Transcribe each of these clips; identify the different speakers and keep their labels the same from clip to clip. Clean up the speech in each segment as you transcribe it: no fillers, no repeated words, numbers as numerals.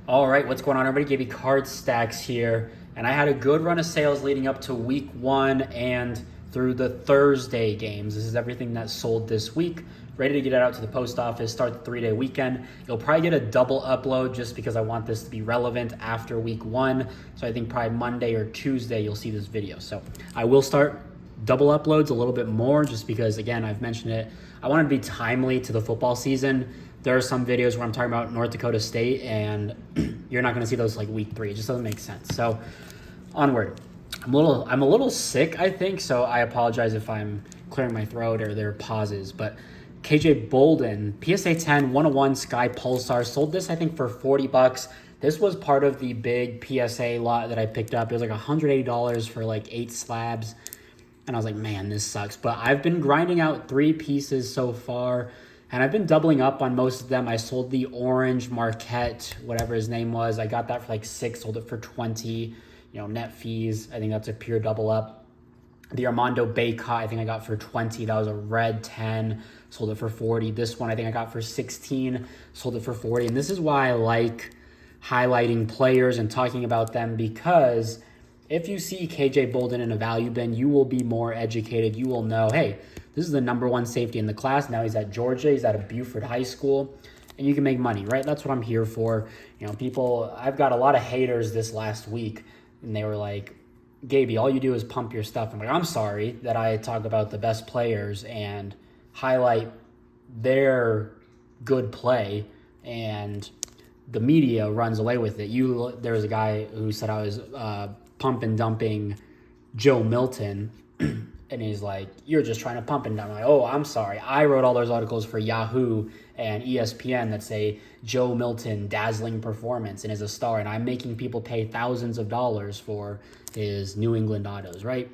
Speaker 1: All right, what's going on, everybody? KB Card Stacks here, and I had a good run of sales leading up to week one and through the Thursday games. This is everything that sold this week. Ready to get it out to the post office, start the 3-day weekend. You'll probably get a double upload just because I want this to be relevant after week one. So I think probably Monday or Tuesday you'll see this video. So I will start double uploads a little bit more just because, again, I've mentioned it. I want to be timely to the football season. There are some videos where I'm talking about North Dakota State, and you're not going to see those like week 3. It just doesn't make sense. So onward. I'm a little sick, I think, so I apologize if I'm clearing my throat or there are pauses. But KJ Bolden, PSA 10, 101 Sky Pulsar, sold this I think for $40. This was part of the big PSA lot that I picked up. It was like $180 for like 8 slabs. And I was like, man, this sucks. But I've been grinding out 3 pieces so far, and I've been doubling up on most of them. I sold the orange Marquette, whatever his name was. I got that for like 6, sold it for 20. Net fees. I think that's a pure double up. The Armando Baycott, I think I got for 20. That was a red 10, sold it for 40. This one I think I got for 16, sold it for 40. And this is why I like highlighting players and talking about them, because if you see KJ Bolden in a value bin, you will be more educated. You will know, hey, this is the #1 safety in the class. Now he's at Georgia. He's at a Buford High School. And you can make money, right? That's what I'm here for. I've got a lot of haters this last week, and they were like, Gaby, all you do is pump your stuff. I'm like, I'm sorry that I talk about the best players and highlight their good play, and the media runs away with it. There was a guy who said I was pump and dumping Joe Milton, and he's like, you're just trying to pump and dump. I'm like, oh, I'm sorry. I wrote all those articles for Yahoo and ESPN that say Joe Milton, dazzling performance, and is a star, and I'm making people pay thousands of dollars for his New England autos, right?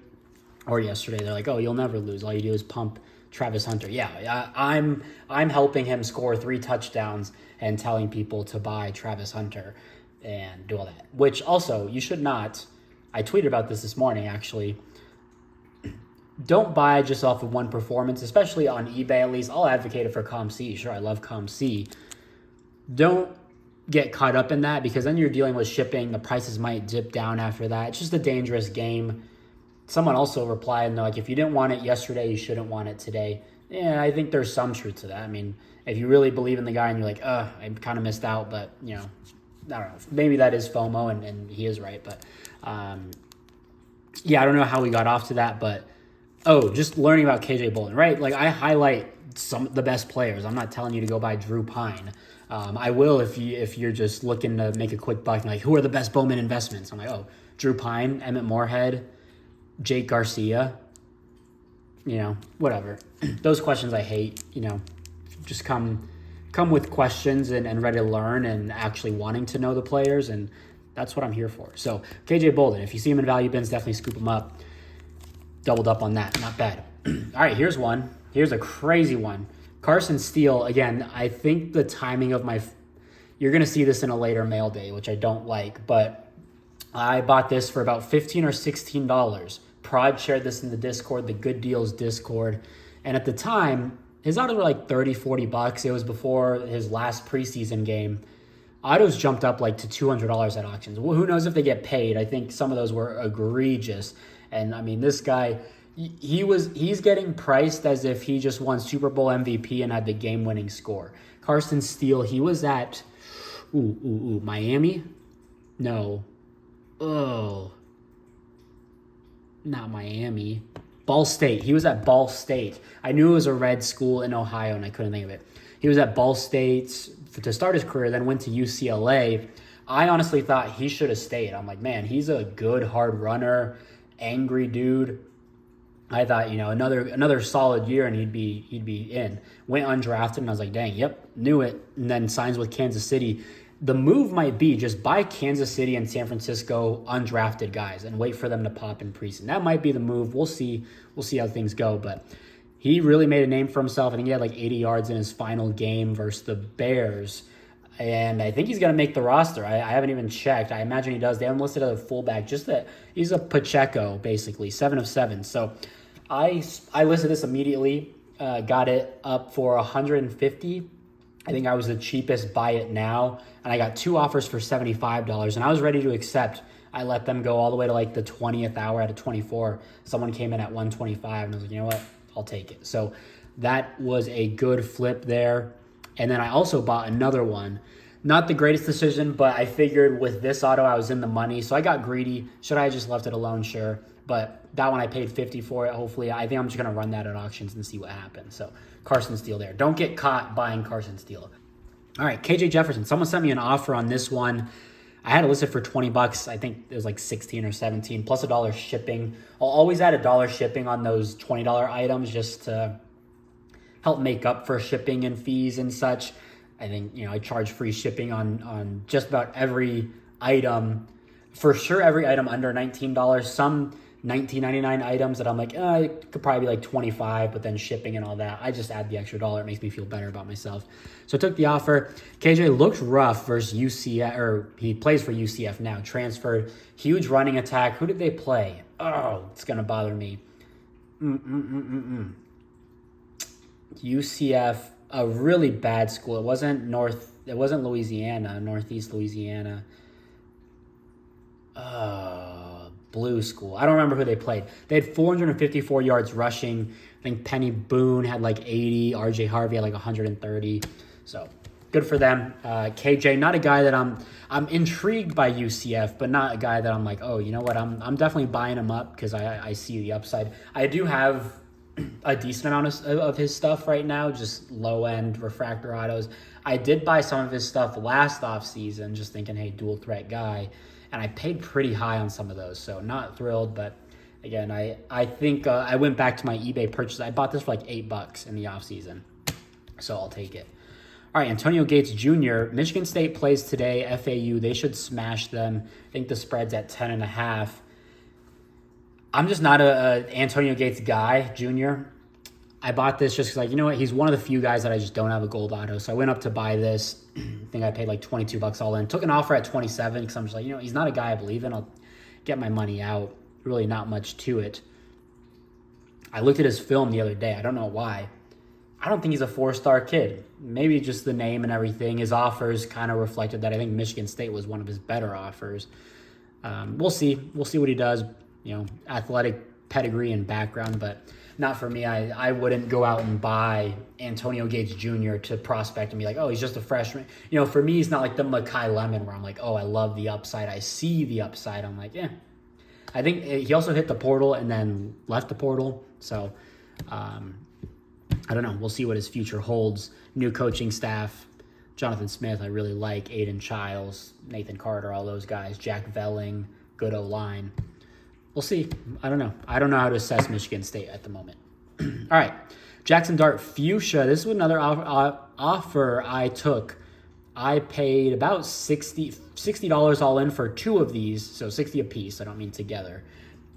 Speaker 1: Or yesterday, they're like, oh, you'll never lose. All you do is pump Travis Hunter. Yeah, I'm helping him score 3 touchdowns and telling people to buy Travis Hunter and do all that, which also you should not. I tweeted about this morning, actually. Don't buy just off of one performance, especially on eBay at least. I'll advocate it for ComC. Sure, I love ComC. Don't get caught up in that, because then you're dealing with shipping. The prices might dip down after that. It's just a dangerous game. Someone also replied, and they're like, if you didn't want it yesterday, you shouldn't want it today. Yeah, I think there's some truth to that. I mean, if you really believe in the guy and you're like, I kind of missed out, but, I don't know. Maybe that is FOMO, and he is right. But, yeah, I don't know how we got off to that, but just learning about KJ Bolden, right? Like, I highlight the best players. I'm not telling you to go buy Drew Pine. I will if you're just looking to make a quick buck. Like, who are the best Bowman investments? I'm like, Drew Pine, Emmett Moorhead, Jake Garcia. Whatever. Those questions I hate. Just come with questions and ready to learn and actually wanting to know the players, and that's what I'm here for. So KJ Bolden, if you see him in value bins, definitely scoop him up. Doubled up on that. Not bad. All right, here's one. Here's a crazy one. Carson Steel, again, I think the timing of you're going to see this in a later mail day, which I don't like, but I bought this for about $15 or $16. Prod shared this in the Discord, the Good Deals Discord, and at the time, his autos were like $30, $40. It was before his last preseason game. Autos jumped up like to $200 at auctions. Well, who knows if they get paid? I think some of those were egregious. And I mean, this guy, he's getting priced as if he just won Super Bowl MVP and had the game-winning score. Carson Steel, he was at Miami? No. Not Miami. Ball State. He was at Ball State. I knew it was a red school in Ohio, and I couldn't think of it. He was at Ball State to start his career, then went to UCLA. I honestly thought he should have stayed. I'm like, man, he's a good, hard runner, angry dude. I thought, another solid year and he'd be in. Went undrafted, and I was like, dang, yep, knew it. And then signs with Kansas City. The move might be just buy Kansas City and San Francisco undrafted guys and wait for them to pop in preseason. That might be the move. We'll see how things go. But he really made a name for himself. I think he had like 80 yards in his final game versus the Bears. And I think he's going to make the roster. I haven't even checked. I imagine he does. They haven't listed as a fullback. Just that he's a Pacheco, basically, 7 of 7. So I listed this immediately, got it up for $150. I think I was the cheapest buy it now, and I got 2 offers for $75, and I was ready to accept. I let them go all the way to like the 20th hour at a 24. Someone came in at 125, and I was like, you know what? I'll take it. So that was a good flip there. And then I also bought another one. Not the greatest decision, but I figured with this auto, I was in the money. So I got greedy. Should I have just left it alone? Sure. But that one I paid $50 for it. Hopefully, I think I'm just going to run that at auctions and see what happens. So Carson Steel there. Don't get caught buying Carson Steel. All right, KJ Jefferson. Someone sent me an offer on this one. I had it listed for $20. I think it was like 16 or 17 plus $1 shipping. I'll always add $1 shipping on those $20 items just to help make up for shipping and fees and such. I think, I charge free shipping on just about every item. For sure, every item under $19. Some $19.99 items that I'm like, it could probably be like $25, but then shipping and all that, I just add the extra $1. It makes me feel better about myself. So I took the offer. KJ looked rough versus UCF, or he plays for UCF now, transferred. Huge running attack. Who did they play? Oh, it's going to bother me. UCF, a really bad school. It wasn't Louisiana, Northeast Louisiana. Blue school. I don't remember who they played. They had 454 yards rushing. I think Penny Boone had like 80. RJ Harvey had like 130. So good for them. KJ, not a guy that I'm intrigued by UCF, but not a guy that I'm like, oh, you know what? I'm definitely buying him up because I see the upside. I do have a decent amount of his stuff right now, just low-end refractor autos. I did buy some of his stuff last offseason, just thinking, hey, dual threat guy, and I paid pretty high on some of those, so not thrilled, but again, I think I went back to my eBay purchase. I bought this for like $8 in the offseason, so I'll take it. All right, Antonio Gates Jr., Michigan State plays today, FAU. They should smash them. I think the spread's at 10.5. I'm just not a Antonio Gates guy, Jr. I bought this just because, he's one of the few guys that I just don't have a gold auto. So I went up to buy this. I think I paid like $22 all in. Took an offer at 27 because I'm just like, he's not a guy I believe in. I'll get my money out. Really not much to it. I looked at his film the other day. I don't know why. I don't think he's a 4-star kid. Maybe just the name and everything. His offers kind of reflected that. I think Michigan State was one of his better offers. We'll see. We'll see what he does. Athletic pedigree and background, but not for me. I wouldn't go out and buy Antonio Gates Jr. to prospect and be like, oh, he's just a freshman. For me, he's not like the Mekhi Lemon where I'm like, oh, I love the upside. I see the upside. I'm like, yeah. I think he also hit the portal and then left the portal. So I don't know. We'll see what his future holds. New coaching staff. Jonathan Smith, I really like. Aiden Childs, Nathan Carter, all those guys. Jack Velling, good O-line. We'll see. I don't know. I don't know how to assess Michigan State at the moment. All right. Jackson Dart Fuchsia. This was another offer I took. I paid about $60 all in for 2 of these. So 60 a piece. I don't mean together.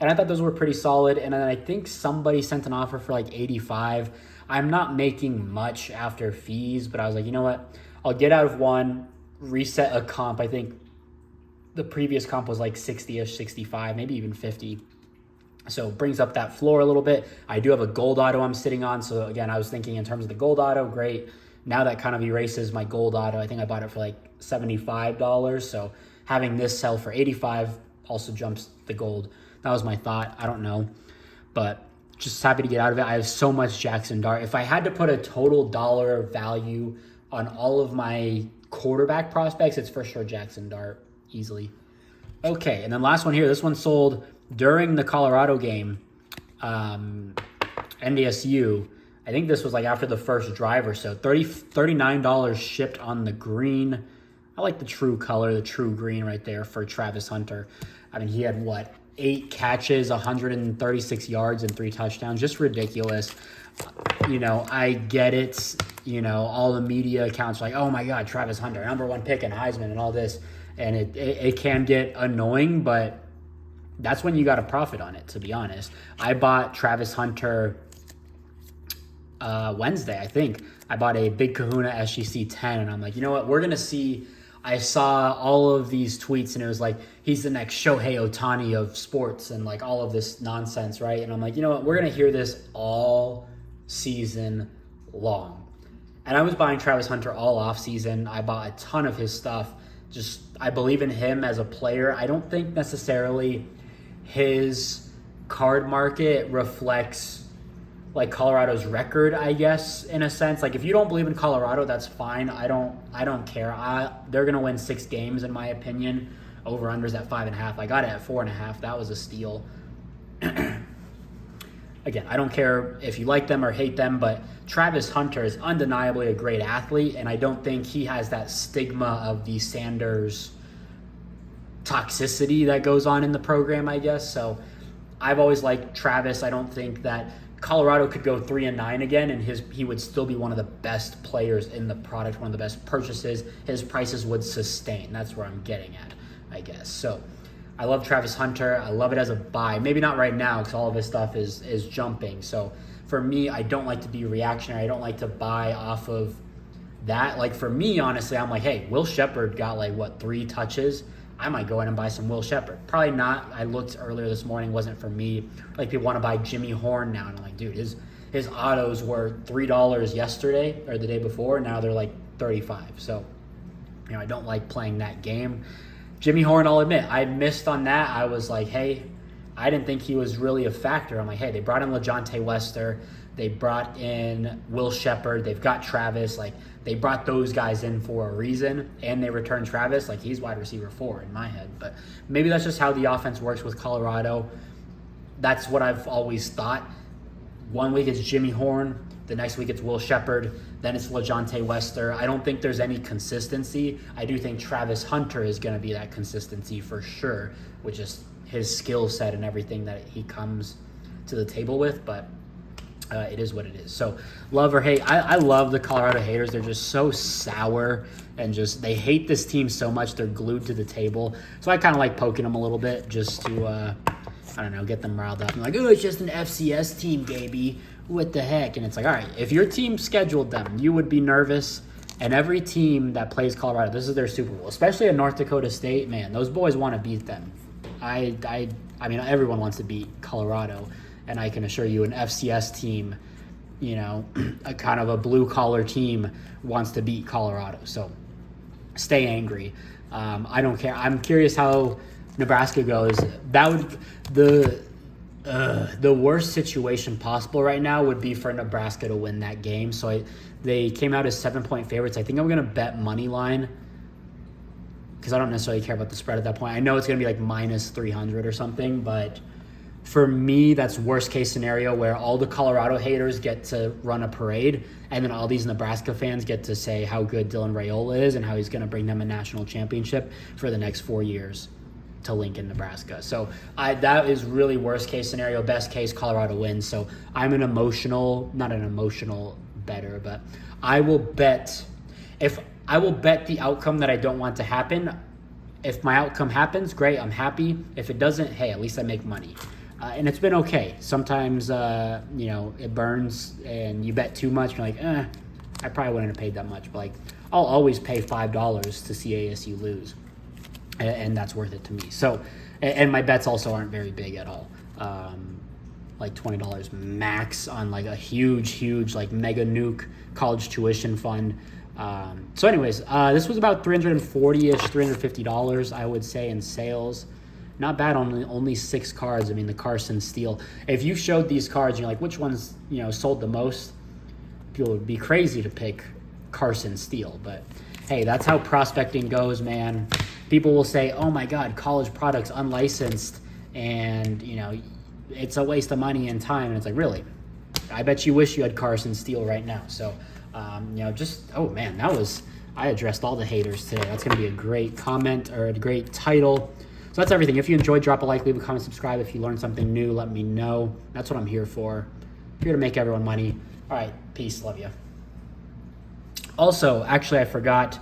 Speaker 1: And I thought those were pretty solid. And then I think somebody sent an offer for like 85. I'm not making much after fees, but I was like, you know what? I'll get out of one, reset a comp. I think the previous comp was like 60-ish, 65, maybe even 50. So it brings up that floor a little bit. I do have a gold auto I'm sitting on. So again, I was thinking in terms of the gold auto, great. Now that kind of erases my gold auto. I think I bought it for like $75. So having this sell for 85 also jumps the gold. That was my thought. I don't know. But just happy to get out of it. I have so much Jackson Dart. If I had to put a total dollar value on all of my quarterback prospects, it's for sure Jackson Dart. Easily. Okay, and then last one here. This one sold during the Colorado game, NDSU. I think this was like after the first drive or so. $39 shipped on the green. I like the true color, the true green right there for Travis Hunter. I mean, he had 8 catches, 136 yards, and 3 touchdowns. Just ridiculous. I get it. All the media accounts are like, oh my God, Travis Hunter, #1 pick and Heisman and all this. And it can get annoying, but that's when you got to profit on it, to be honest. I bought Travis Hunter Wednesday, I think. I bought a Big Kahuna SGC 10, and I'm like, you know what? We're going to see. I saw all of these tweets, and it was like, he's the next Shohei Ohtani of sports and like all of this nonsense, right? And I'm like, you know what? We're going to hear this all season long. And I was buying Travis Hunter all off season. I bought a ton of his stuff. Just, I believe in him as a player. I don't think necessarily his card market reflects like Colorado's record, I guess, in a sense. Like, if you don't believe in Colorado, that's fine. I don't care. They're gonna win 6 games in my opinion. Over unders at 5.5. I got it at 4.5. That was a steal. Again, I don't care if you like them or hate them, but Travis Hunter is undeniably a great athlete, and I don't think he has that stigma of the Sanders toxicity that goes on in the program, I guess. So I've always liked Travis. I don't think that Colorado could go 3-9 again, and he would still be one of the best players in the product, one of the best purchases. His prices would sustain. That's where I'm getting at, I guess. So I love Travis Hunter. I love it as a buy. Maybe not right now because all of his stuff is jumping. So for me, I don't like to be reactionary. I don't like to buy off of that. Like, for me, honestly, I'm like, hey, Will Shepherd got 3 touches. I might go in and buy some Will Shepherd. Probably not. I looked earlier this morning, wasn't for me. Like, people want to buy Jimmy Horn now, and I'm like, dude, his autos were $3 yesterday or the day before. Now they're like $35. So, I don't like playing that game. Jimmy Horn, I'll admit, I missed on that. I was like, hey, I didn't think he was really a factor. I'm like, hey, they brought in LeJontay Wester. They brought in Will Shepherd. They've got Travis. Like, they brought those guys in for a reason, and they returned Travis. Like, he's wide receiver 4 in my head. But maybe that's just how the offense works with Colorado. That's what I've always thought. One week it's Jimmy Horn. The next week it's Will Shepherd. Then it's LeJontay Wester. I don't think there's any consistency. I do think Travis Hunter is going to be that consistency for sure, with just his skill set and everything that he comes to the table with. But it is what it is. So love or hate. I love the Colorado haters. They're just so sour and just they hate this team so much they're glued to the table. So I kind of like poking them a little bit just to, I don't know, get them riled up. I'm like, oh, it's just an FCS team, baby. What the heck? And it's like, all right, if your team scheduled them, you would be nervous. And every team that plays Colorado, this is their Super Bowl, especially at North Dakota State, man, those boys want to beat them. I mean, everyone wants to beat Colorado. And I can assure you an FCS team, a kind of a blue-collar team wants to beat Colorado. So stay angry. I don't care. I'm curious how Nebraska goes. That would the worst situation possible right now would be for Nebraska to win that game. So they came out as 7-point favorites. I think I'm going to bet money line because I don't necessarily care about the spread at that point. I know it's going to be like minus 300 or something, but for me, that's worst case scenario where all the Colorado haters get to run a parade and then all these Nebraska fans get to say how good Dylan Raiola is and how he's going to bring them a national championship for the next 4 years to Lincoln, Nebraska. So that is really worst case scenario. Best case, Colorado wins. So I'm not an emotional bettor, but I will bet the outcome that I don't want to happen. If my outcome happens, great, I'm happy. If it doesn't, hey, at least I make money. And it's been okay. Sometimes, it burns and you bet too much. You're like, I probably wouldn't have paid that much. But I'll always pay $5 to see ASU lose. And that's worth it to me. So, and my bets also aren't very big at all. Like $20 max on like a huge mega nuke college tuition fund. So anyways, this was about $340-ish, $350, I would say, in sales. Not bad on only 6 cards. I mean, the Carson Steel. If you showed these cards and you're like, which ones, sold the most? People would be crazy to pick Carson Steel. But hey, that's how prospecting goes, man. People will say, oh my God, college products unlicensed and, it's a waste of money and time. And it's like, really? I bet you wish you had Carson Steel right now. So, oh man, I addressed all the haters today. That's going to be a great comment or a great title. So that's everything. If you enjoyed, drop a like, leave a comment, subscribe. If you learned something new, let me know. That's what I'm here for. I'm here to make everyone money. All right, peace, love you. Also, actually, I forgot,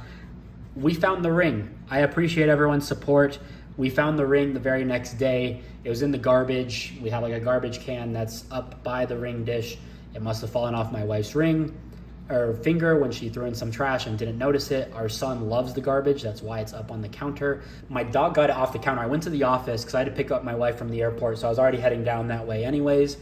Speaker 1: we found the ring. I appreciate everyone's support. We found the ring the very next day. It was in the garbage. We have a garbage can that's up by the ring dish. It must have fallen off my wife's finger when she threw in some trash and didn't notice it. Our son loves the garbage. That's why it's up on the counter. My dog got it off the counter. I went to the office because I had to pick up my wife from the airport, so I was already heading down that way anyways.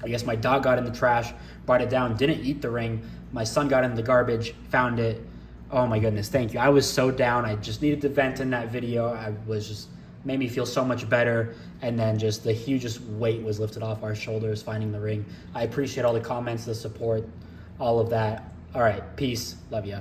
Speaker 1: I guess my dog got in the trash, brought it down, didn't eat the ring. My son got in the garbage, found it. Oh my goodness, thank you. I was so down. I just needed to vent in that video. I was just, made me feel so much better. And then just the hugest weight was lifted off our shoulders finding the ring. I appreciate all the comments, the support, all of that. All right, peace. Love ya.